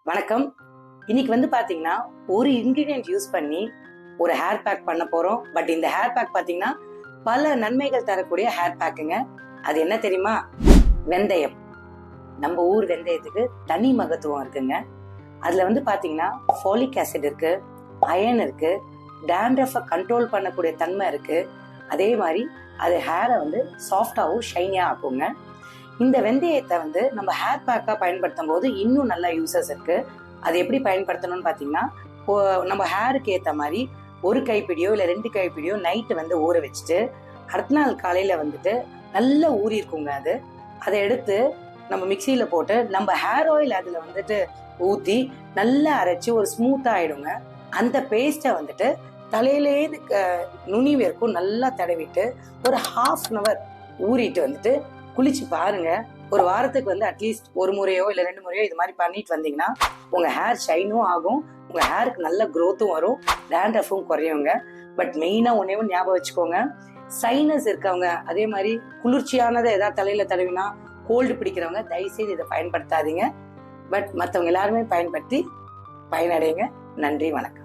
வணக்கம். இன்னைக்கு வந்து பாத்தீங்கன்னா ஒரு இன்கிரிடியன்ட் யூஸ் பண்ணி ஒரு ஹேர் பேக் பண்ண போறோம். பட் இந்த ஹேர் பேக் பாத்தீங்கன்னா பல நன்மைகள் தரக்கூடிய ஹேர் பேக்குங்க. அது என்ன தெரியுமா? வெந்தயம். நம்ம ஊர் வெந்தயத்துக்கு தனி மகத்துவம் இருக்குங்க. அதுல வந்து பாத்தீங்கன்னா ஃபோலிக் ஆசிட் இருக்கு, அயன் இருக்கு, டேண்ட்ரஃபை கண்ட்ரோல் பண்ணக்கூடிய தன்மை இருக்கு. அதே மாதிரி அது ஹேரை வந்து சாஃப்டாவும் ஷைனியா ஆக்குங்க. இந்த வெந்தயத்தை வந்து நம்ம ஹேர் பேக்கா பயன்படுத்தும் போது இன்னும் நல்ல யூசஸ் இருக்கு. அது எப்படி பயன்படுத்தணும்னு பாத்தீங்கன்னா, நம்ம ஹேருக்கு ஏத்த மாதிரி ஒரு கைப்பிடியோ இல்ல 2 கைப்பிடியோ நைட்டு வந்து ஊற வச்சுட்டு அடுத்த நாள் காலையில வந்துட்டு நல்லா ஊறி இருக்குங்க. அதை எடுத்து நம்ம மிக்சியில போட்டு நம்ம ஹேர் ஆயில் அதுல வந்துட்டு ஊத்தி நல்லா அரைச்சு ஒரு ஸ்மூத்தா ஆயிடுங்க. அந்த பேஸ்ட்டை வந்துட்டு தலையிலேயே நுனி வரைக்கும் நல்லா தடவிட்டு ஒரு ½ ஊறிட்டு வந்துட்டு குளிச்சு பாருங்க. ஒரு வாரத்துக்கு வந்து அட்லீஸ்ட் ஒரு முறையோ இல்ல 2 முறையோ இது மாதிரி பண்ணிட்டு வந்தீங்கன்னா உங்க ஹேர் ஷைனும் ஆகும், உங்க ஹேருக்கு நல்ல க்ரோத்தும் வரும், டேண்ட்ரஃபும் குறையுங்க. பட் மெயினா ஒன்னே ஒன்று ஞாபகம் வச்சுக்கோங்க, சைனஸ் இருக்கவங்க, அதே மாதிரி குளிர்ச்சியானதை ஏதாவது தலையில தடவினா கோல்டு பிடிக்கிறவங்க தயவுசெய்து இதை பயன்படுத்தாதீங்க. பட் மற்றவங்க எல்லாருமே பயன்படுத்தி பயனடைங்க. நன்றி, வணக்கம்.